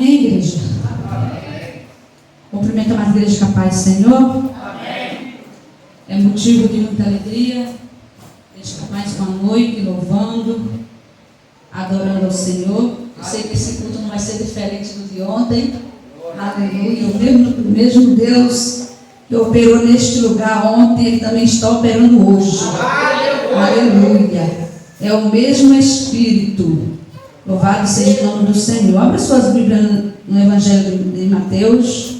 Amém, igreja? Amém. Cumprimento a mais igreja com a paz do Senhor. Amém. É motivo de muita alegria. Deixa com a paz com a noite, louvando, adorando ao Senhor. Eu sei que esse culto não vai ser diferente do de ontem. Aleluia. O mesmo Deus que operou neste lugar ontem, Ele também está operando hoje. Aleluia. É o mesmo Espírito. Louvado seja o nome do Senhor. Abra suas Bíblias no Evangelho de Mateus.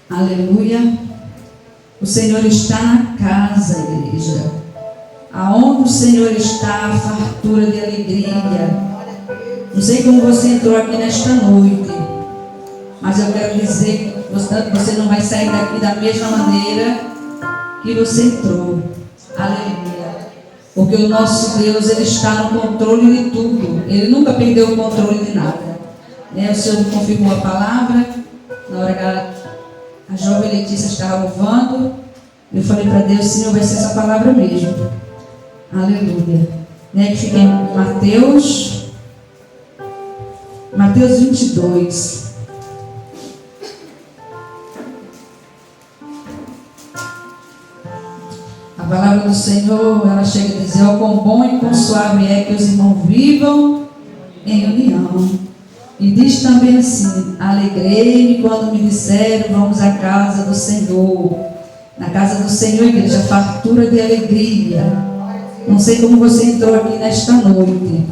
Aleluia. O Senhor está na casa, igreja. Aonde o Senhor está, a fartura de alegria. Não sei como você entrou aqui nesta noite, mas eu quero dizer que você não vai sair daqui da mesma maneira que você entrou. Aleluia. Porque o nosso Deus, Ele está no controle de tudo. Ele nunca perdeu o controle de nada. O Senhor confirmou a palavra. Na hora que a jovem Letícia estava louvando, eu falei para Deus: Senhor, vai ser essa palavra mesmo. Aleluia. Que fica em Mateus 22. A palavra do Senhor, ela chega a dizer: ó, quão bom e quão suave é que os irmãos vivam em união. E diz também assim: alegrei-me quando me disseram, vamos à casa do Senhor. Na casa do Senhor, igreja, fartura de alegria. Não sei como você entrou aqui nesta noite.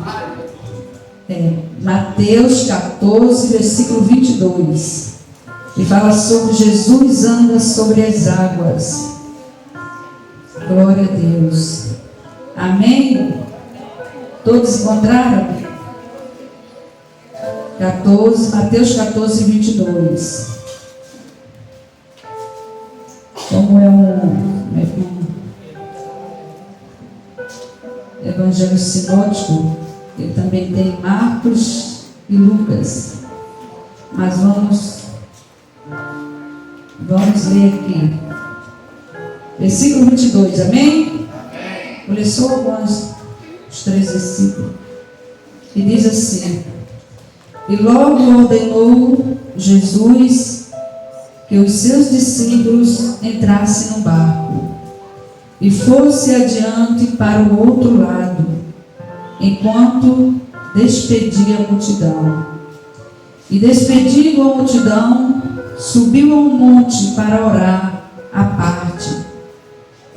Mateus 14, versículo 22. Que fala sobre Jesus anda sobre as águas. Glória a Deus. Amém? Todos encontraram? Mateus 14, 22. Como é um evangelho sinótico, ele também tem Marcos e Lucas. Mas vamos ler aqui. Versículo 22, amém? Vou ler só os 3 versículos. E diz assim: e logo ordenou Jesus que os seus discípulos entrassem no barco e fosse adiante para o outro lado, enquanto despedia a multidão. E despedindo a multidão, subiu ao monte para orar à parte.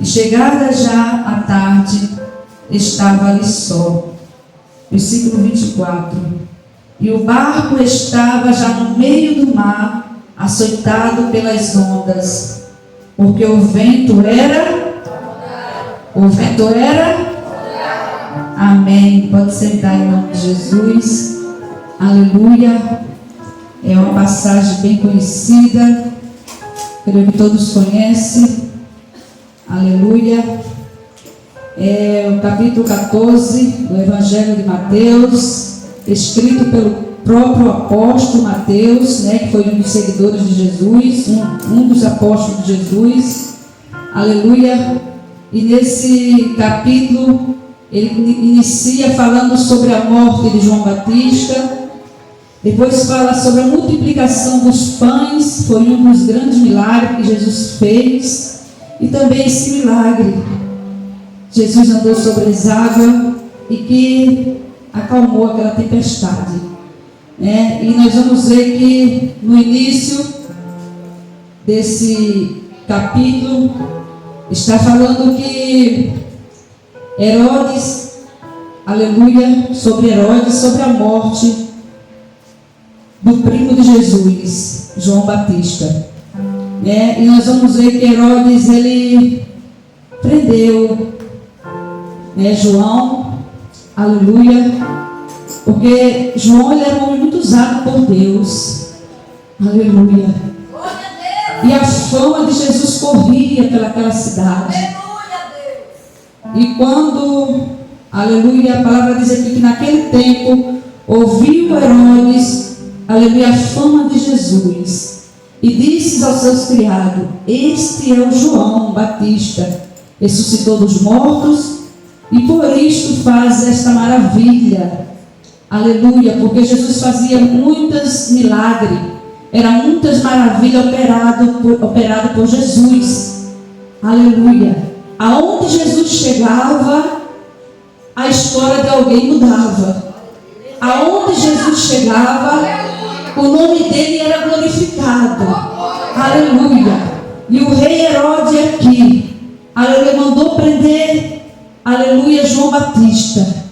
E chegada já a tarde, estava ali só. Versículo 24. E o barco estava já no meio do mar, açoitado pelas ondas, porque o vento era... Amém. Pode sentar em nome de Jesus. Aleluia. É uma passagem bem conhecida, creio que todos conhecem. Aleluia. É o capítulo 14 do Evangelho de Mateus, escrito pelo próprio apóstolo Mateus, que foi um dos seguidores de Jesus, um dos apóstolos de Jesus. Aleluia. E nesse capítulo ele inicia falando sobre a morte de João Batista. Depois fala sobre a multiplicação dos pães, foi um dos grandes milagres que Jesus fez. E também esse milagre, Jesus andou sobre as águas e que acalmou aquela tempestade. E nós vamos ver que no início desse capítulo está falando que Herodes, aleluia, sobre Herodes, sobre a morte do primo de Jesus, João Batista. E nós vamos ver que Herodes, ele prendeu João, aleluia, porque João, ele era um homem muito usado por Deus, aleluia. E a fama de Jesus corria pelaquela cidade. E quando, aleluia, a palavra diz aqui que naquele tempo ouviu Herodes, aleluia, a fama de Jesus. E disse aos seus criados: este é o João Batista, ressuscitou dos mortos, e por isto faz esta maravilha. Aleluia, porque Jesus fazia muitos milagres, era muitas maravilhas operado por Jesus. Aleluia. Aonde Jesus chegava, a história de alguém mudava. Aonde Jesus chegava, o nome dele era glorificado. Aleluia. E o rei Herodes aqui, aleluia, mandou prender, aleluia, João Batista.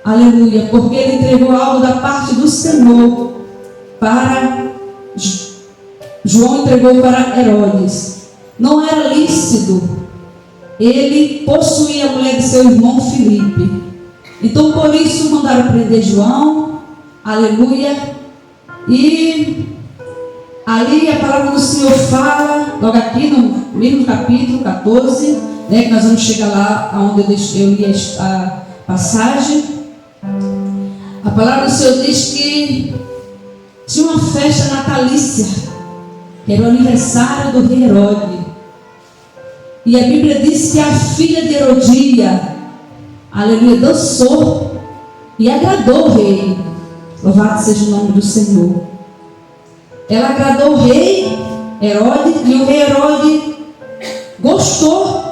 Aleluia, porque ele entregou algo da parte do Senhor para João, entregou para Herodes. Não era lícito ele possuir a mulher de seu irmão Filipe. Então por isso mandaram prender João. Aleluia. E ali a palavra do Senhor fala, logo aqui no mesmo capítulo 14, né, que nós vamos chegar lá onde eu li a passagem. A palavra do Senhor diz que tinha uma festa natalícia, que era o aniversário do rei Herodes. E a Bíblia diz que a filha de Herodia, aleluia, dançou e agradou o rei. Louvado seja o nome do Senhor. Ela agradou o rei Herodes, e o rei Herodes gostou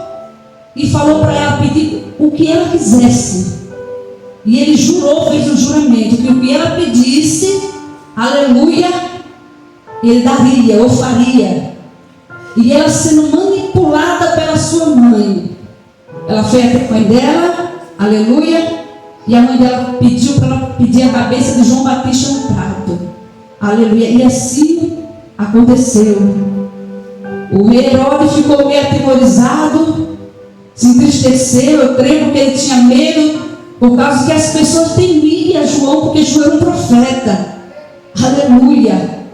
e falou para ela pedir o que ela quisesse. E ele jurou, fez um juramento, que o que ela pedisse, aleluia, ele daria ou faria. E ela sendo manipulada pela sua mãe, ela foi até a mãe dela, aleluia, e a mãe dela pediu para ela pedir a cabeça de João Batista no prato, aleluia, e assim aconteceu. O rei Herodes ficou meio atemorizado, se entristeceu, eu creio que ele tinha medo, por causa que as pessoas temiam João, porque João era um profeta, aleluia.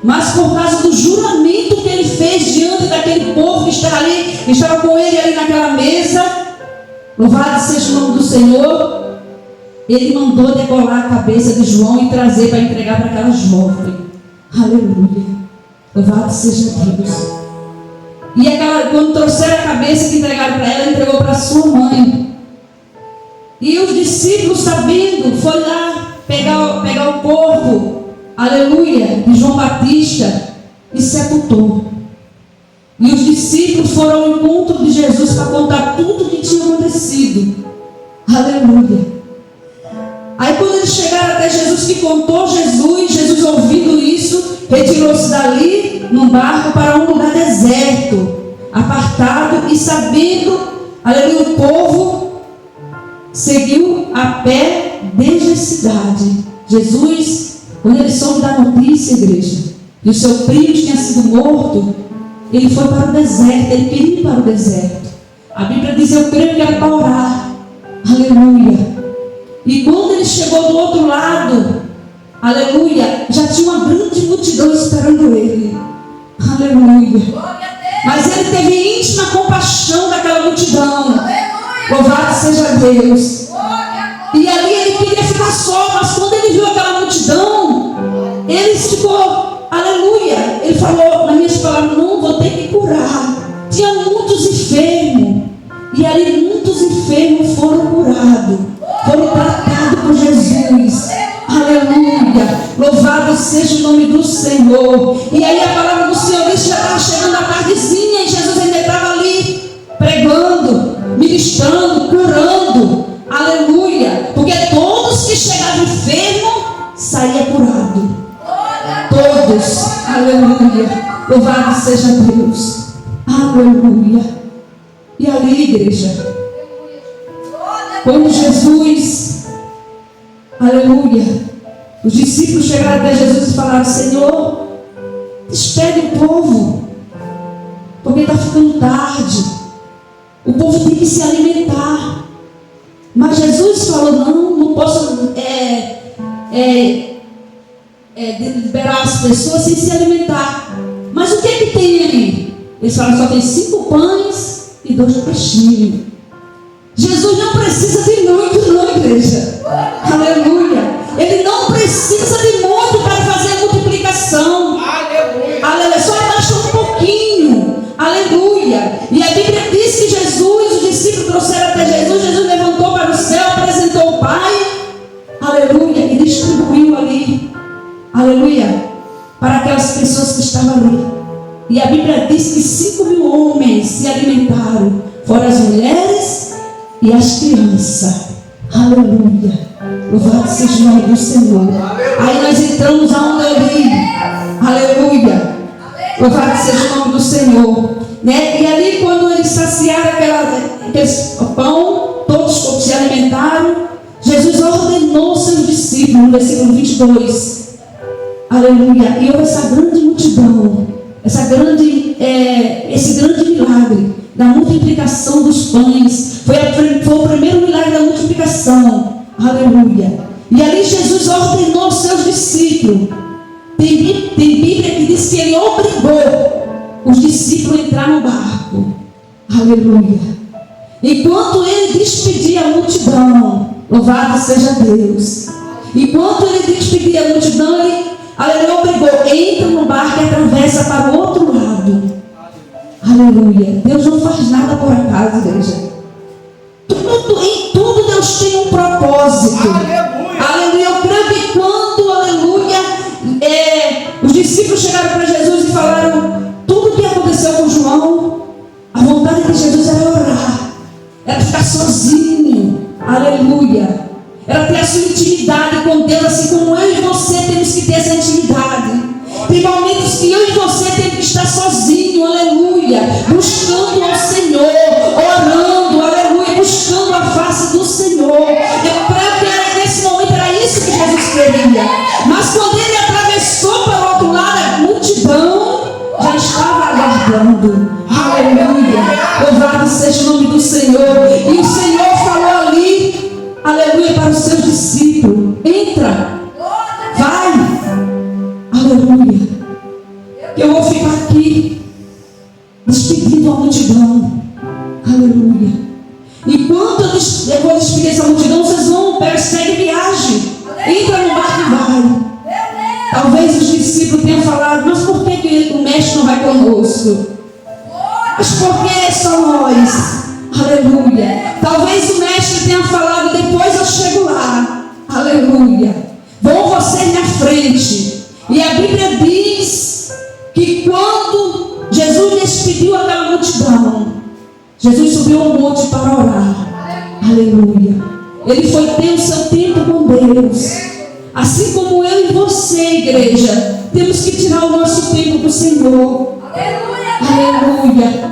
Mas por causa do juramento que ele fez diante daquele povo que estava ali, que estava com ele ali naquela mesa, louvado seja o nome do Senhor, ele mandou degolar a cabeça de João e trazer para entregar para aquela jovem. Aleluia. Louvado seja Deus. E quando trouxeram a cabeça que entregaram para ela, entregou para sua mãe. E os discípulos, sabendo, foi lá pegar o corpo, aleluia, de João Batista e sepultou. E os discípulos foram ao encontro de Jesus para contar tudo o que tinha acontecido. Aleluia. Aí quando eles chegaram até Jesus, que contou Jesus ouvindo isso, retirou-se dali num barco para um lugar deserto, apartado, e sabendo, aleluia, o povo seguiu a pé desde a cidade. Jesus, quando ele soube da notícia, igreja, que o seu primo tinha sido morto, ele foi para o deserto, ele queria ir para o deserto. A Bíblia diz, eu creio que era para orar. Aleluia. E quando ele chegou do outro lado, aleluia, já tinha uma grande multidão esperando ele. Aleluia. Mas ele teve íntima compaixão daquela multidão. Louvado seja Deus. E ali ele queria ficar só, mas quando ele viu aquela multidão, ele ficou, aleluia. Ele falou, nas minhas palavras, não, vou ter que curar. Tinha muitos enfermos. E ali muitos enfermos foram curados, foram tratados por Jesus. Aleluia. Louvado seja o nome do Senhor. E aí a palavra do Senhor disse que já estava chegando a tardezinha, e Jesus ainda estava ali pregando, ministrando, curando. Aleluia. Porque todos que chegavam enfermos saíam curados. Todos. Aleluia. Louvado seja Deus. Aleluia. E ali, igreja, quando Jesus, aleluia, os discípulos chegaram até Jesus e falaram, Senhor, despede o povo, porque está ficando tarde, o povo tem que se alimentar. Mas Jesus falou, não posso liberar as pessoas sem se alimentar. Mas o que é que tem ali? Eles falaram, só tem 5 pães e 2 peixinhos. Jesus não precisa de muito, não, igreja. Aleluia. Ele não precisa de muito para fazer a multiplicação. Aleluia. Aleluia. Só basta um pouquinho. Aleluia. E a Bíblia diz que Jesus, os discípulos trouxeram até Jesus. Jesus levantou para o céu, apresentou o Pai. Aleluia. E distribuiu ali. Aleluia. Para aquelas pessoas que estavam ali. E a Bíblia diz que 5.000 homens se alimentaram, fora as mulheres e as crianças. Aleluia. Louvado seja o nome do Senhor. Aí nós entramos aonde eu li. Aleluia. Louvado seja o nome do Senhor. Né? E ali, quando eles saciaram aquele pão, todos se alimentaram, Jesus ordenou aos seus discípulos, no versículo 22. Aleluia. E houve essa grande multidão, esse grande milagre da multiplicação dos pães. Foi o primeiro milagre da multiplicação. Aleluia. E ali Jesus ordenou aos seus discípulos. Tem Bíblia que diz que ele obrigou os discípulos a entrar no barco. Aleluia. Enquanto ele despedia a multidão, louvado seja Deus. Enquanto ele despedia a multidão, ele obrigou, entra no barco e atravessa para o outro lado. Aleluia. Deus não faz nada por acaso, igreja. Em tudo Deus tem um propósito. Aleluia. Eu creio que quando, aleluia, os discípulos chegaram para Jesus e falaram tudo o que aconteceu com João, a vontade de Jesus era orar, era ficar sozinho. Aleluia. Era ter a sua intimidade com Deus, assim como eu e você temos que ter essa intimidade. Tem momentos que eu e você temos que estar sozinho, aleluia, buscando ao Senhor, orando, aleluia, buscando a face do Senhor. Eu creio que nesse momento era isso que Jesus queria. Mas quando ele atravessou para o outro lado, a multidão já estava aguardando. Aleluia. Louvado seja o nome do Senhor. E o Senhor falou ali, aleluia, para os seus discípulos: entra, vai, aleluia, que eu vou ficar aqui despedindo a multidão. Aleluia. Enquanto eu vou despedir essa multidão, vocês vão, persegue viagem, entra no barco e vai. Talvez os discípulos tenham falado: mas por que o mestre não vai conosco? Mas por que só nós? Aleluia. Talvez o mestre tenha falado: depois eu chego lá. Aleluia. Vão vocês na frente. E a Bíblia diz que quando Jesus despediu aquela multidão, Jesus subiu ao monte para orar. Aleluia. Ele foi ter o seu tempo com Deus. Assim como eu e você, igreja, temos que tirar o nosso tempo do Senhor. Aleluia.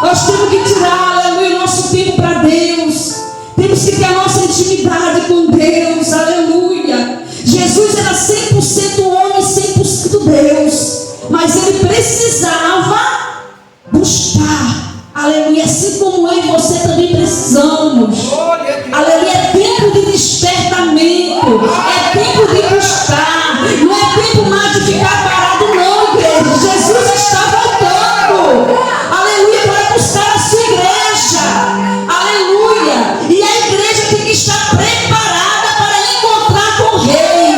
Nós temos que tirar, aleluia, o nosso tempo para Deus. Temos que ter a nossa intimidade com Deus. Aleluia. Jesus era 100% homem, 100% Deus. Mas ele precisava buscar. Aleluia. Assim como eu e você também precisamos. Aleluia. É tempo de despertamento. É tempo de buscar. Não é tempo mais de ficar parado, não, igreja. Jesus está voltando. Aleluia. Para buscar a sua igreja. Aleluia. E a igreja tem que estar preparada para encontrar com o Rei.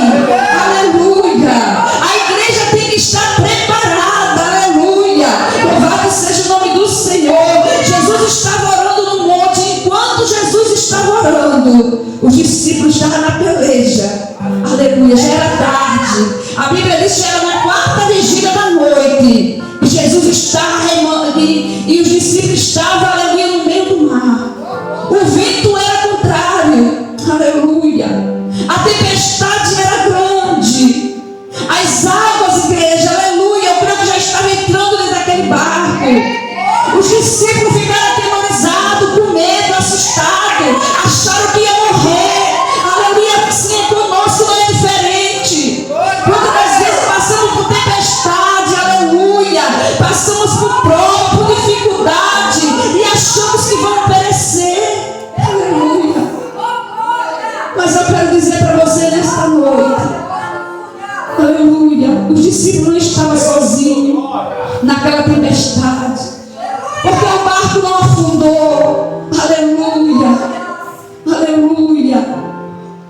Aleluia. A igreja tem que estar preparada. Aleluia. Louvado seja o nome do Senhor. Jesus estava orando no monte. Enquanto Jesus estava orando, os discípulos estavam na peleja. Aleluia. Já era tarde. A Bíblia diz que era na quarta vigília da noite. E Jesus estava remando e os discípulos estavam, aleluia, no meio do mar. O vento era contrário. Aleluia. A tempestade era grande. As águas, igreja, aleluia, eu creio que já estava entrando dentro daquele barco. Os discípulos ficaram atemorizados, com medo, assustados, acharam que ia morrer. Aleluia. Assim é conosco, não é diferente. Quantas vezes passamos por tempestade, aleluia, passamos por prova, por dificuldade e achamos que vamos perecer. Aleluia. Mas eu quero dizer para você nesta noite, aleluia, os discípulos não estavam sozinhos naquela tempestade, porque o barco não afundou. Aleluia. Aleluia.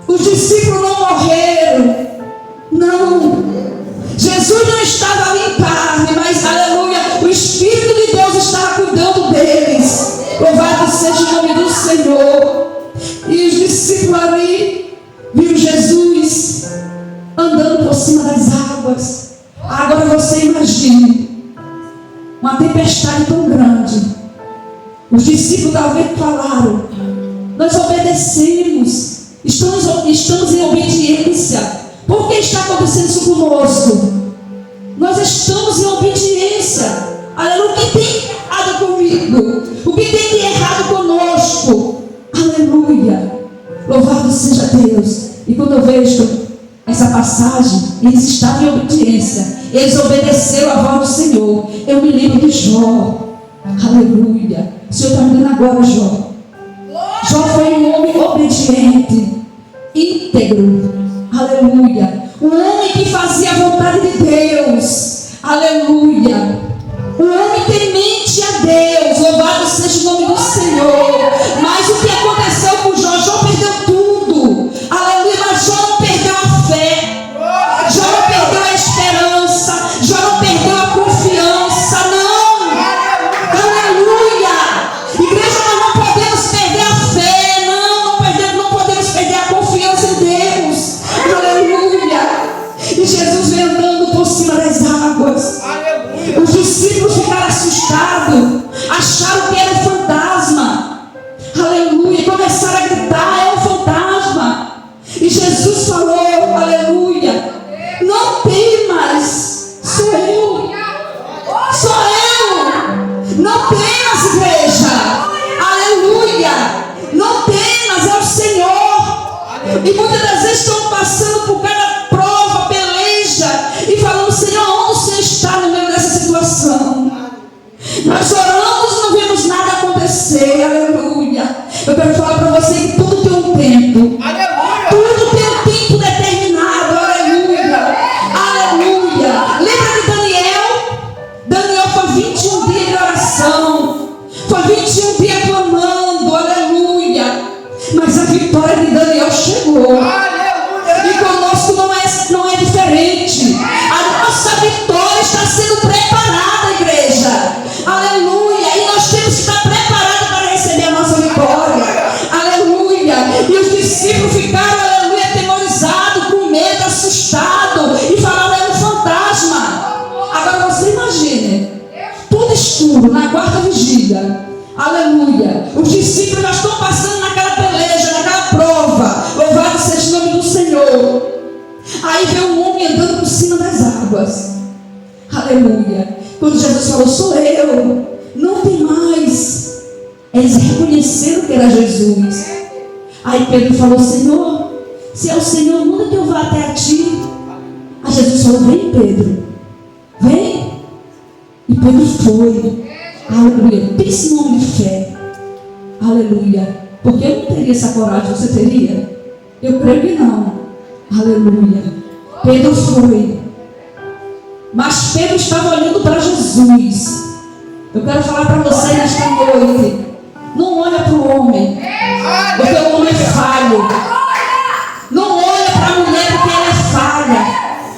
Os discípulos não morreram. Não. Jesus não estava ali em carne, mas, aleluia, o Espírito de Deus estava cuidando deles. Louvado seja o nome do Senhor. E os discípulos ali viram Jesus andando por cima das águas. Agora você imagine uma tempestade tão grande. Os discípulos talvez falaram: Nós obedecemos. Estamos em obediência. Por que está acontecendo isso conosco? Nós estamos em obediência. Aleluia. O que tem errado comigo? O que tem de errado conosco? Aleluia. Louvado seja Deus. E quando eu vejo essa passagem, eles estavam em obediência. Eles obedeceram à voz do Senhor. Eu me lembro de Jó. Aleluia. O Senhor está me dando agora, Jó. Jó foi um homem obediente, íntegro. Aleluia. Um homem que fazia a vontade de Deus. Aleluia. Um homem temente a Deus. Louvado seja o nome do Senhor. Mas o que aconteceu com Jó? Jó perdeu tudo. Aleluia. Mas Jó não perdeu a fé. Jó não perdeu a esperança. Jó não perdeu a confiança. Não. Aleluia. Igreja, nós não podemos perder a fé. Não podemos perder a confiança em Deus. Aleluia. E Jesus veio andando por cima das águas. Os discípulos ficaram assustados, acharam que era um fantasma. Aleluia. Começaram a gritar: é um fantasma. E Jesus falou: aleluia, não temas, sou eu. Sou eu. Não temas, igreja. Aleluia. Não temas, é o Senhor. E muitas das vezes estão passando por cada prova, peleja, e falando: Senhor, onde o Senhor está no meio dessa situação? Nós oramos e não vemos nada acontecer. Aleluia. Eu quero falar para você que tudo tem um tempo. Aleluia. Tudo tem um tempo determinado. Aleluia. Aleluia. Lembra de Daniel? Daniel foi 21 dias de oração. Foi 21 dias clamando. Aleluia. Mas a vitória de Daniel chegou. Aleluia. E conosco não é diferente. A nossa vitória está sendo preparada, igreja. Aleluia. E nós temos que estar preparados para receber a nossa vitória. Aleluia. E os discípulos ficaram, aleluia, atemorizados, com medo, assustados, e falavam: era um fantasma. Agora você imagine, tudo escuro, na quarta vigília. Aleluia. Os discípulos já estão passando naquela peleja, naquela prova. Louvado seja o nome do Senhor. Aí veio um homem andando por cima das águas. Aleluia. Quando Jesus falou: sou eu, não tem mais. Eles reconheceram que era Jesus. Aí Pedro falou: Senhor, se é o Senhor, manda que eu vá até a ti. Aí Jesus falou: vem, Pedro, vem. E Pedro foi. Aleluia. Pense no homem de fé. Aleluia. Porque eu não teria essa coragem. Você teria? Eu creio que não. Aleluia. Pedro foi. Mas Pedro estava olhando para Jesus. Eu quero falar para você nesta noite: não olha para o homem, porque o homem é falho. Não olha para a mulher, porque ela é falha.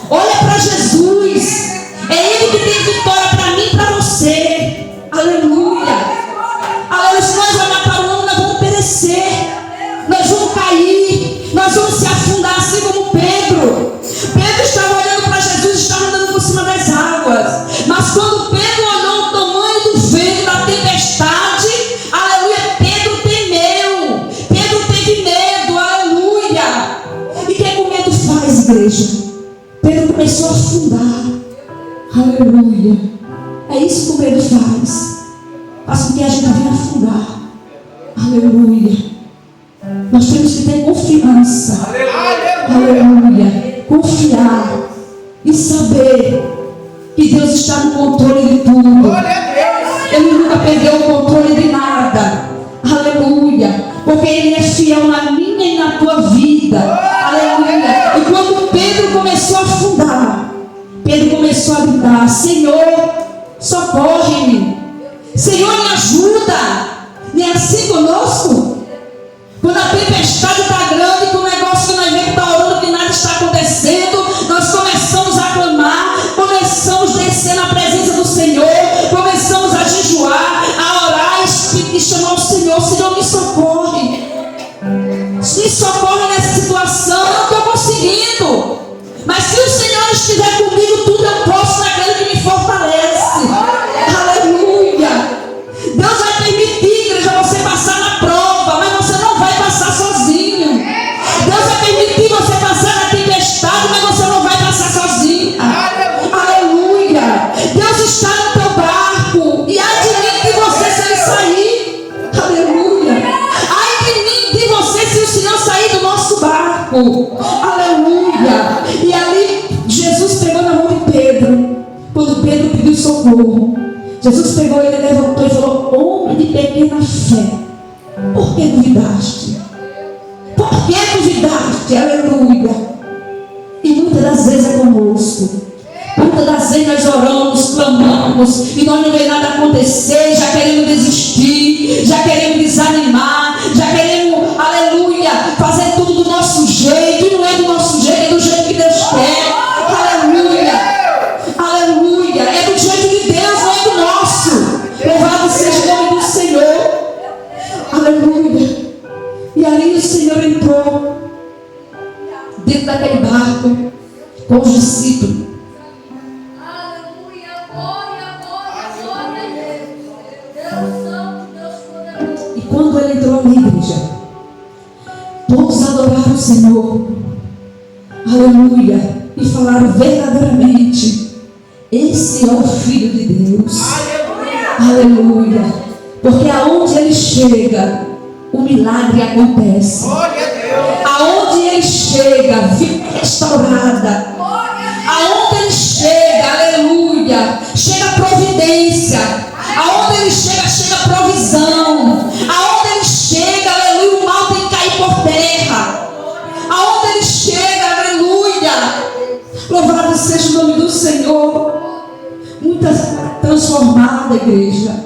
Olha para Jesus. É Ele que tem vitória para mim e para você. Aleluia. Aleluia. Se nós olhar para o homem, nós vamos perecer. Nós vamos cair. Nós vamos se afundar, assim como Pedro. Pedro estava olhando para Jesus, estava andando por cima das águas. Mas quando Pedro olhou o tamanho do vento, da tempestade, aleluia, Pedro temeu. Pedro teve medo. Aleluia. E o que o medo faz, igreja? Pedro começou a afundar. Aleluia. É isso que o medo faz. Faz com que a gente venha afundar. Aleluia. Nós temos que ter confiança. Aleluia. Confiar e saber que Deus está no controle de tudo. Ele nunca perdeu o controle de nada. Aleluia. Porque Ele é fiel na minha e na tua vida. Aleluia. E quando Pedro começou a afundar, Pedro começou a gritar: Senhor, socorre-me. Senhor, me ajuda. Não é assim conosco? Quando a tempestade está grande, que o negócio que nós vemos está orando, que nada está acontecendo, nós começamos a clamar, começamos a descer na presença do Senhor, começamos a jejuar, a orar e chamar o Senhor: Senhor, me socorre. Me socorre nessa situação. Eu não estou conseguindo. Mas se o Senhor estiver comigo, tudo eu posso naquele que me fortalece. barco. Aleluia. E ali Jesus pegou na mão de Pedro. Quando Pedro pediu socorro, Jesus pegou ele, levantou e falou: homem de pequena fé, por que duvidaste? Por que duvidaste? Aleluia. E muitas das vezes é conosco. Muitas das vezes nós oramos, clamamos, e nós não vemos nada acontecer, já queremos desistir, já queremos desanimar, já queremos, aleluia, fazer tudo do nosso jeito. E não é do nosso jeito, é do jeito que Deus quer. Aleluia, aleluia. É do jeito de Deus, não é do nosso. Louvado seja o nome do Senhor. Aleluia. E ali o Senhor entrou dentro daquele barco com os discípulos. E quando ele entrou na igreja, todos adoraram o Senhor. Aleluia. E falaram verdadeiramente: esse é o Filho de Deus. Aleluia. Porque aonde ele chega, o milagre acontece. Aonde ele chega, vida restaurada. Aonde ele chega, aleluia, chega providência. Aonde ele chega, chega provisão. Aonde ele chega, aleluia, o mal tem que cair por terra. Aonde ele chega, aleluia, louvado seja o nome do Senhor. Muitas transformadas, igreja.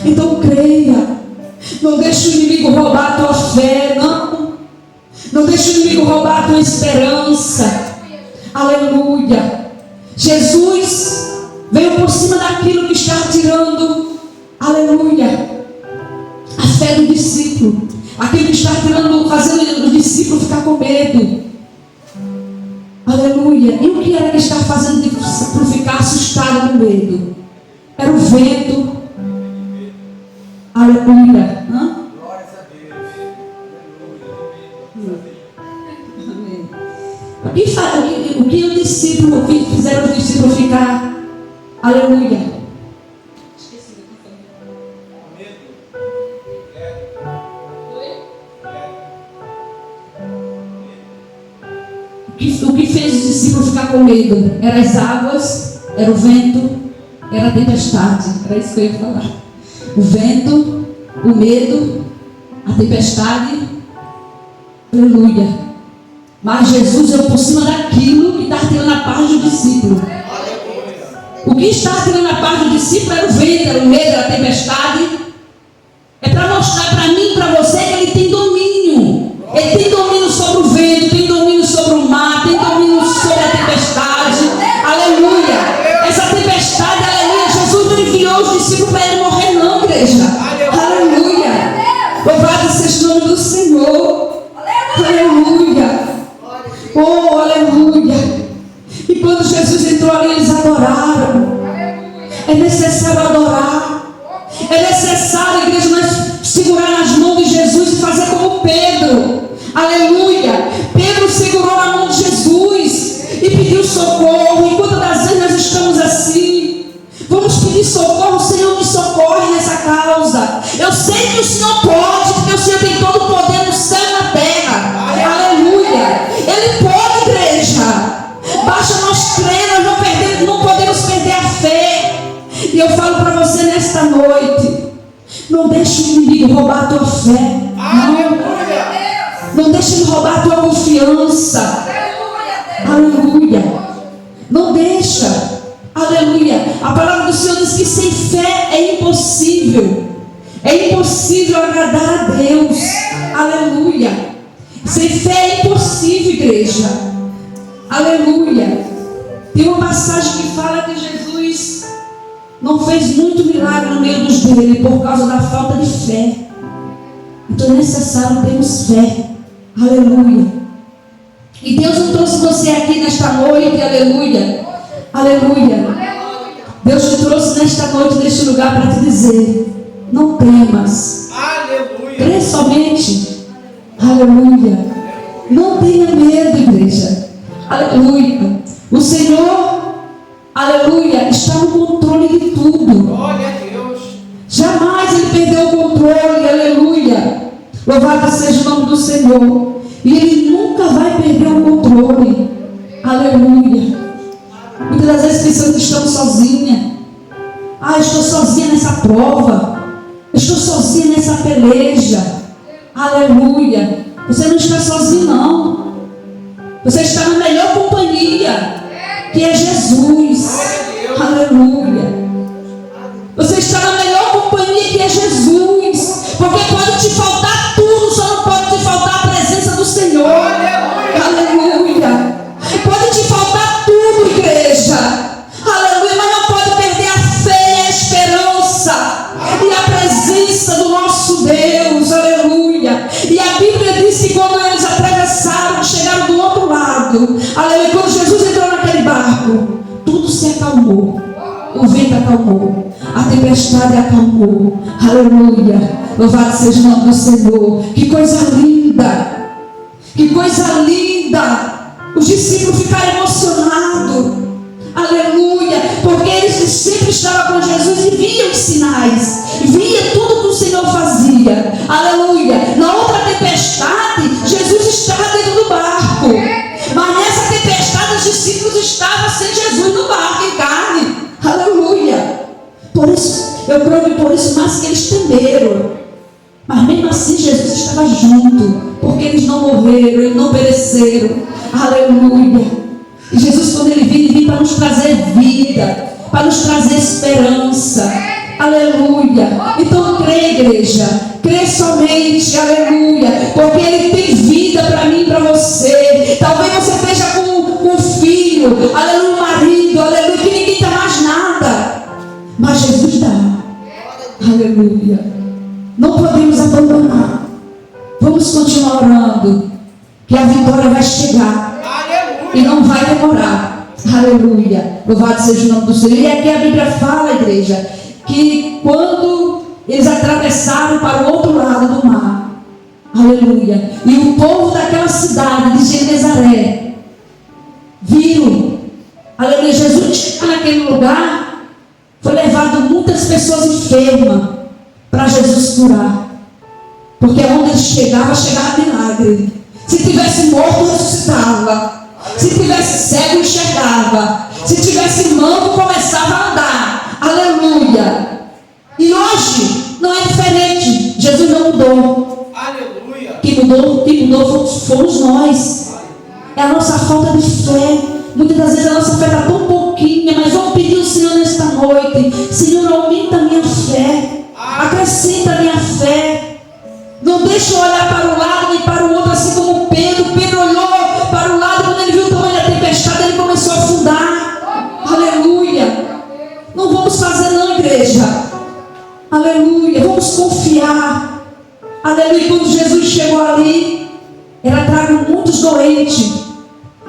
Então creia. Não deixe o inimigo roubar a tua fé, não. Não deixe o inimigo roubar a tua esperança. Aleluia. Jesus veio por cima daquilo que está tirando, aleluia, a fé do discípulo. Aquilo que está tirando, fazendo o discípulo ficar com medo. Aleluia. E o que era que estava fazendo o discípulo ficar assustado com medo? Era o vento. Aleluia. Glórias a Deus. Amém. O que o discípulo fizeram os discípulos ficar? Aleluia. O que fez os discípulos ficar com medo? Eram as águas, era o vento, era a tempestade. Era isso que eu ia falar. O vento, o medo, a tempestade. Aleluia. Mas Jesus veio por cima daquilo que estava tirando a paz do discípulo. O que estava tirando a paz do discípulo era o vento, era o medo, era a tempestade. É para mostrar para mim e para você que ele tem domínio. Ele tem domínio sobre o vento, tem domínio sobre o mar, tem domínio sobre a tempestade. Aleluia. Essa tempestade, aleluia, Jesus não enviou os discípulos para ele morrer não, igreja. Aleluia. Louvado seja o nome do Senhor. Aleluia. Oh, aleluia. E quando Jesus entrou ali, eles adoraram. É necessário adorar. É necessário, igreja, nós segurar nas mãos de Jesus e fazer como Pedro. Aleluia. Pedro segurou na mão de Jesus e pediu socorro. E quantas das vezes nós estamos assim? Vamos pedir socorro. O Senhor nos socorre nessa causa. Eu sei que o Senhor pode, porque o Senhor tem todo o poder no céu e na terra. Aleluia. Ele pode, igreja. Basta nós crer, nós não podemos perder a fé. E eu falo para você nesta noite: não deixe o inimigo roubar a tua fé. Não deixe ele roubar a tua confiança. Aleluia. Não deixa. Aleluia. A palavra do Senhor diz que sem fé é impossível. É impossível agradar a Deus. Aleluia. Sem fé é impossível, igreja. Aleluia. Tem uma passagem que fala que Jesus não fez muito milagre no meio dos dele por causa da falta de fé. Então é necessário termos fé. Aleluia. E Deus não trouxe você aqui nesta noite. Aleluia. Aleluia. Deus te trouxe nesta noite, neste lugar, para te dizer: não temas. Aleluia. Crê somente. Aleluia. Não tenha medo, igreja. Aleluia. O Senhor, aleluia, está no controle de tudo. Glória a Deus. Jamais ele perdeu o controle. Aleluia. Louvado seja o nome do Senhor. E Ele nunca vai perder o controle. Aleluia. Muitas das vezes pensamos que estamos sozinhas. Ah, estou sozinha nessa prova. Estou sozinha nessa peleja. Aleluia. Você não está sozinho, não. Você está na melhor companhia, que é Jesus. Aleluia. Você está na melhor companhia, que é Jesus. Porque pode te faltar tudo, só não pode te faltar a presença do Senhor. Aleluia. Pode te faltar tudo, igreja. Aleluia. Mas não pode perder a fé e a esperança e a presença do nosso Deus. Aleluia. E a Bíblia diz que quando eles atravessaram, chegaram do outro lado. Aleluia. Quando Jesus entrou naquele barco, tudo se acalmou. O vento acalmou, a tempestade acalmou. Aleluia. Louvado seja o nome do Senhor. Que coisa linda. Que coisa linda. Os discípulos ficaram emocionados. Aleluia. Porque eles sempre estavam com Jesus e viam os sinais. Via tudo que o Senhor fazia. Aleluia. Na outra tempestade, Jesus estava dentro do barco. Mas nessa tempestade, os discípulos estavam sem Jesus no barco, em carne. Aleluia. Por isso, eu creio por isso mais que eles temeram. Mas mesmo assim Jesus estava junto. Porque eles não morreram, eles não pereceram. Aleluia. E Jesus, quando ele veio para nos trazer vida, para nos trazer esperança. Aleluia. Então crê, igreja. Crê somente, aleluia. Porque ele tem vida para mim e para você. Talvez você esteja com um filho, aleluia, um marido, aleluia, que ninguém dá mais nada. Mas Jesus dá. Aleluia. Não podemos abandonar. Vamos continuar orando, que a vitória vai chegar. Aleluia. E não vai demorar. Aleluia. Louvado seja o nome do Senhor. E aqui a Bíblia fala, igreja, que quando eles atravessaram para o outro lado do mar, aleluia, e o povo daquela cidade de Genezaré viram, aleluia, Jesus chegou naquele lugar, foi levado muitas pessoas enfermas para Jesus curar. Porque onde ele chegava milagre. Se tivesse morto, ressuscitava. Se tivesse cego, enxergava. Se tivesse manco, começava a andar. Aleluia. E hoje não é diferente. Jesus não mudou. Aleluia. Quem mudou fomos nós. É a nossa falta de fé. Muitas das vezes a nossa fé está tão pouquinha. Mas vamos pedir ao Senhor nesta noite: Senhor, aumenta a minha fé. Acrescenta a minha fé. Não deixa eu olhar para o lado nem para o outro, assim como Pedro. Pedro olhou para o lado, quando ele viu o tamanho da tempestade, ele começou a afundar. Aleluia. Não vamos fazer não, igreja. Aleluia. Vamos confiar. Aleluia. Quando Jesus chegou ali, era trago muitos doentes.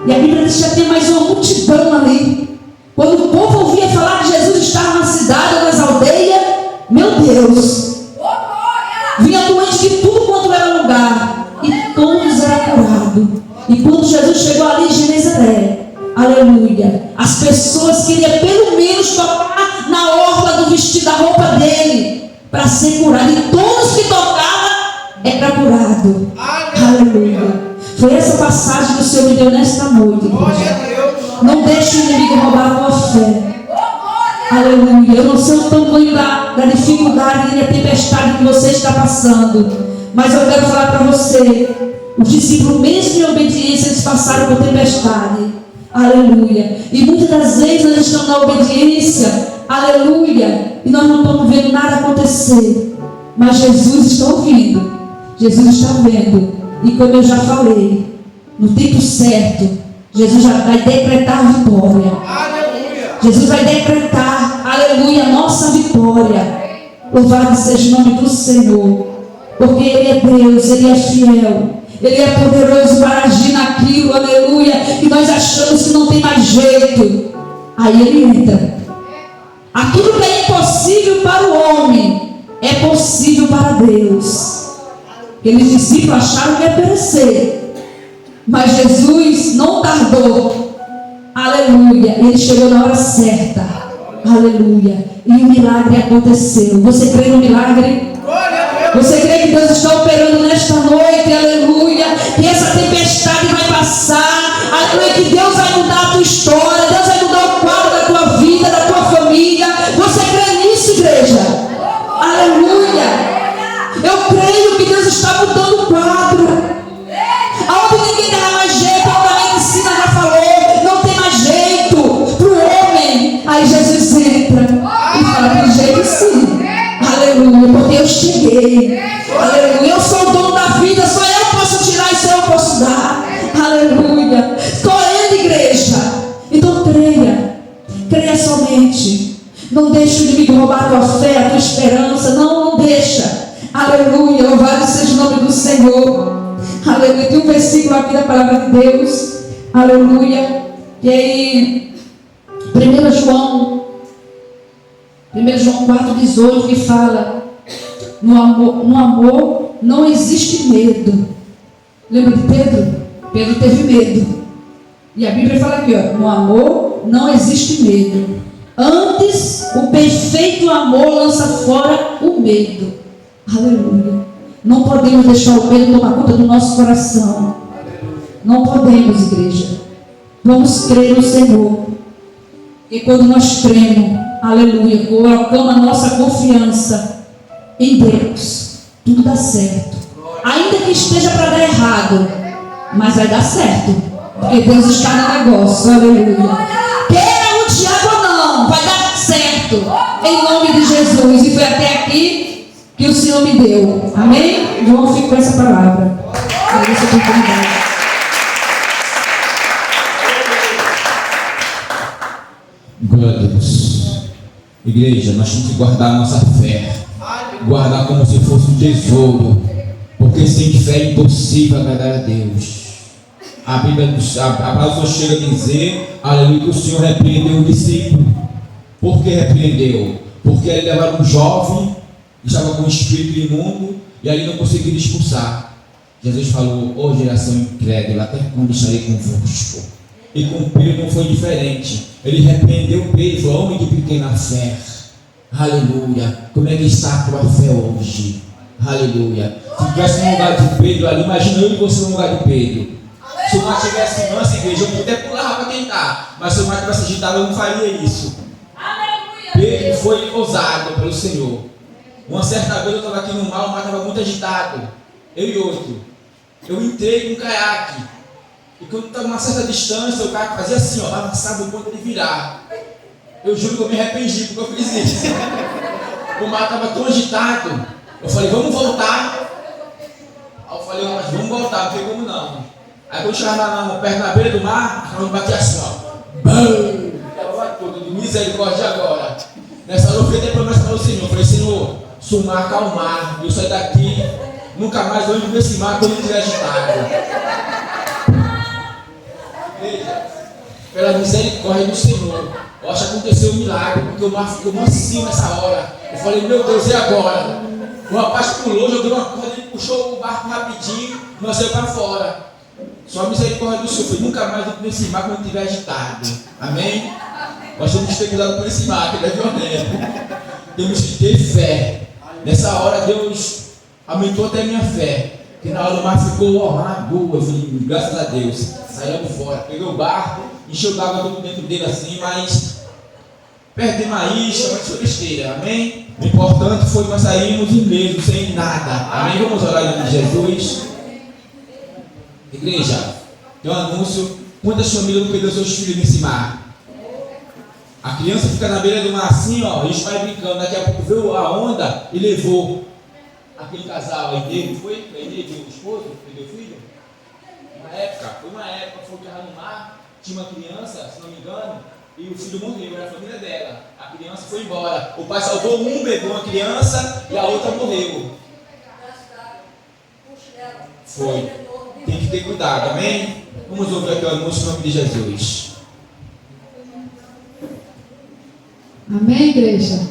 E a Bíblia diz que já tem mais uma multidão ali. Quando o povo ouvia falar que Jesus estava na cidade ou nas aldeias, meu Deus, vinha doente de tudo quanto era lugar, e todos eram curados. E quando Jesus chegou ali em Genezaré, aleluia, as pessoas queriam pelo menos tocar na orla do vestido, da roupa dele, para ser curado. E todos que tocavam era curado. Aleluia. Foi essa passagem que o Senhor me deu nesta noite. Não deixe o inimigo roubar a tua fé. Aleluia. Eu não sei o tamanho da dificuldade e da tempestade que você está passando, mas eu quero falar para você: os discípulos, mesmo em obediência, eles passaram por tempestade. Aleluia. E muitas das vezes nós estamos na obediência, aleluia, e nós não estamos vendo nada acontecer, mas Jesus está ouvindo, Jesus está vendo. E como eu já falei, no tempo certo, Jesus já vai decretar a vitória. Jesus vai decretar, aleluia, a nossa vitória. Louvado seja o nome do Senhor. Porque Ele é Deus, Ele é fiel. Ele é poderoso para agir naquilo, aleluia, que nós achamos que não tem mais jeito. Aí Ele entra. Aquilo que é impossível para o homem, é possível para Deus. Aqueles discípulos acharam que ia perecer, mas Jesus não tardou. Aleluia. Ele chegou na hora certa. Aleluia. E o milagre aconteceu. Você crê no milagre? Você crê que Deus está operando nesta noite? Aleluia. aleluia, que essa tempestade vai passar, aleluia, que Deus vai mudar a tua história, Deus vai mudar o quadro da tua vida, da tua família. Você crê nisso, igreja? Aleluia. Eu creio que Deus está mudando o quadro. Aonde ninguém dá mais jeito, onde a medicina já falou, não tem mais jeito para o homem. Aí Jesus entra e fala: tem jeito sim. Aleluia, porque eu cheguei. Aleluia, eu sou o dono da vida, só eu posso tirar e só eu posso dar. Aleluia, estou indo, igreja. Então creia somente. Não deixe o inimigo roubar a tua fé, a tua esperança. Não deixa. Aleluia, louvado seja o nome do Senhor. Aleluia, tem um versículo aqui da palavra de Deus. Aleluia. E aí, 1 João 4,18, que fala: no amor não existe medo. Lembra de Pedro? Pedro teve medo. E a Bíblia fala aqui, ó: no amor não existe medo. Antes, o perfeito amor lança fora o medo. Aleluia. Não podemos deixar o medo tomar conta do nosso coração. Não podemos, igreja. Vamos crer no Senhor. E quando nós cremos, aleluia, colocamos a nossa confiança em Deus, tudo dá certo. Ainda que esteja para dar errado, mas vai dar certo, porque Deus está no negócio. Aleluia. Queira o diabo ou não, vai dar certo, em nome de Jesus. E foi até aqui que o Senhor me deu. Amém? João, fico com essa palavra. Agradeço a oportunidade. Glória a Deus. Igreja, nós temos que guardar a nossa fé, guardar como se fosse um tesouro, porque sem fé é impossível agradar a Deus. A Bíblia, a palavra chega a dizer, aleluia, que o Senhor repreendeu o discípulo. Por que repreendeu? Porque ele levava um jovem, estava com um espírito imundo, e ali não conseguia expulsar. Jesus falou: ô geração incrédula, até quando estarei convosco? E com Pedro não foi diferente. Ele repreendeu Pedro e falou: homem de pequena fé, aleluia, como é que está a tua fé hoje? Aleluia. Se estivesse no lugar de Pedro ali, imagina eu e você no lugar de Pedro. Se o mar tivesse manso, igreja, eu podia pular para tentar, mas se o mar tivesse agitado, eu não faria isso. Pedro foi ousado pelo Senhor. Uma certa vez eu estava aqui no mar, o mar estava muito agitado, eu e outro. Eu entrei num caiaque, e quando estava a uma certa distância, o caiaque fazia assim, ó, avançava o ponto de virar. Eu juro que eu me arrependi porque eu fiz isso. O mar estava tão agitado, eu falei: vamos voltar. Aí eu falei: mas vamos voltar, não tem como não. Aí quando eu chegava perto da beira do mar, eu batia assim, ó, BAM! Tudo de misericórdia agora. Nessa hora eu fiz a promessa para o Senhor. Eu falei: Senhor, se o mar acalmar, eu sair daqui, nunca mais vou ver esse mar quando ele estiver agitado. Veja, pela misericórdia do Senhor, eu acho que aconteceu um milagre, porque o mar ficou mansinho nessa hora. Eu falei: meu Deus, e agora? O rapaz pulou, jogou uma corda, ele puxou o barco rapidinho, nós saímos para fora. Só a misericórdia do Senhor. Foi: nunca mais eu vou ver esse mar quando estiver agitado. Amém? Nós temos que ter cuidado por esse mar, que ele é violento. Temos que ter fé. Nessa hora Deus aumentou até a minha fé. Que na hora o mar ficou uma boa. Eu falei: graças a Deus. Saímos fora. Peguei o barco, encheu d'água tudo dentro dele assim, mas perdemos a isca, mas foi besteira. Amém? O importante foi que nós saímos ilesos, sem nada. Amém? Vamos orar em nome de Jesus. Igreja, tem um anúncio. Quantas famílias não perderam seus filhos nesse mar? A criança fica na beira do mar assim, ó, e vai brincando. Daqui a pouco veio a onda e levou aquele casal aí dele. Foi? Ele deu o esposo, perdeu o filho? Foi uma época, foi enterrar no mar. Tinha uma criança, se não me engano, e o filho morreu, era a família dela. A criança foi embora. O pai salvou um, pegou uma criança e a outra morreu. Foi. Tem que ter cuidado, amém? Vamos ouvir aqui o anúncio em nome de Jesus. Amém, igreja?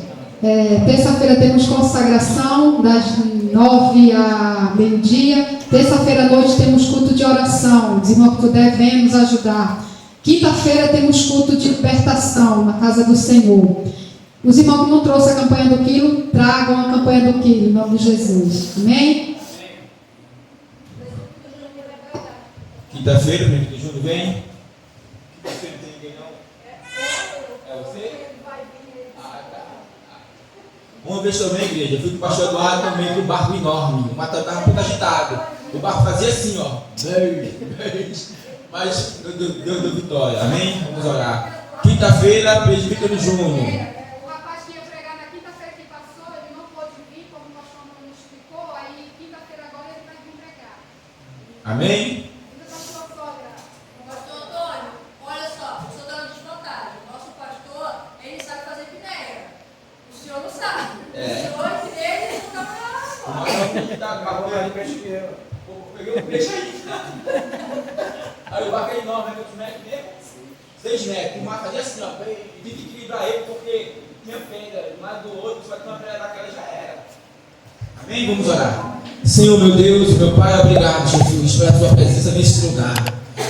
Terça-feira temos consagração das 9 a meio-dia. Terça-feira à noite temos culto de oração. Os irmãos que puder, venham nos ajudar. Quinta-feira temos culto de libertação na casa do Senhor. Os irmãos que não trouxeram a campanha do quilo, tragam a campanha do quilo, em nome de Jesus. Amém? Quinta-feira, o Henrique Júnior vem. Quinta-feira não tem ninguém não? É você? Ah, tá. Uma vez também, igreja, eu fui com o pastor Eduardo também com um barco enorme. O mar estava um pouco agitado. O barco fazia assim, ó. Mas Deus deu vitória. Amém? Vamos orar. Quinta-feira, Presbítero Júnior. O rapaz que ia pregar na quinta-feira que passou, ele não pôde vir, como o pastor não explicou, aí quinta-feira agora ele vai vir pregar. Amém? Pastor Sogra. Pastor Antônio, olha só, o senhor está na desvantagem. Nosso pastor, ele sabe fazer pinéia. O senhor não sabe. O senhor e ele não está Peguei um peixe aí. Aí o barco é enorme, quantos metros mesmo? 6 metros. O mar fazia assim, ó. E tive que equilibrar ele porque tinha pedra. De um lado do outro, só que uma pedra daquela já era. Amém? Vamos orar. Senhor, meu Deus, meu Pai, obrigado, Jesus, pela tua presença nesse lugar.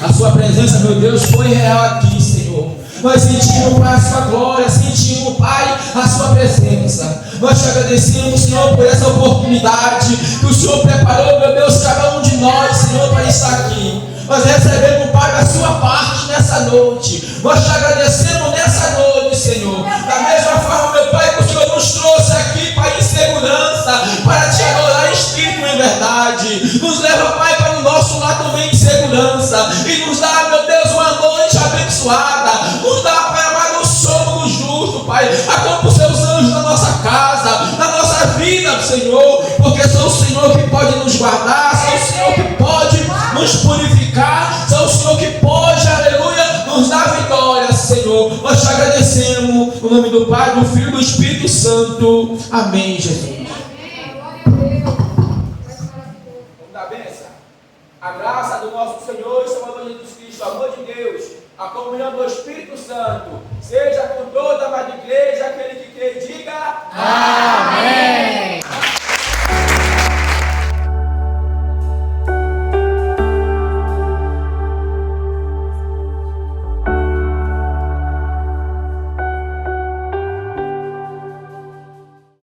A sua presença, meu Deus, foi real aqui, Senhor. Nós sentimos, Pai, a sua glória, sentimos, Pai, a sua presença. Nós te agradecemos, Senhor, por essa oportunidade que o Senhor preparou, meu Deus, cada um de nós, Senhor, para estar aqui. Nós recebemos, Pai, da sua parte nessa noite. Nós te agradecemos nessa noite, Senhor. Da mesma forma, meu Pai, que o Senhor nos trouxe aqui, Pai, em segurança, para te adorar em espírito e em verdade. Nos leva, Pai, para o nosso lar também em segurança. E nos dá, meu Deus, uma noite abençoada. Nos dá, Pai amado, o sono do justo, Pai. Acampa os seus anjos na nossa casa, na nossa vida, Senhor. Porque só o Senhor que pode nos guardar, só o Senhor que pode nos purificar, só o Senhor que pode, aleluia, nos dar vitória, Senhor. Nós te agradecemos, no nome do Pai, do Filho e do Espírito Santo. Amém, Jesus. Vamos dar bênção. A graça do nosso Senhor e Salvador Jesus Cristo, o amor de Deus, a comunhão do Espírito Santo, seja com toda a igreja, aquele que crê, diga amém.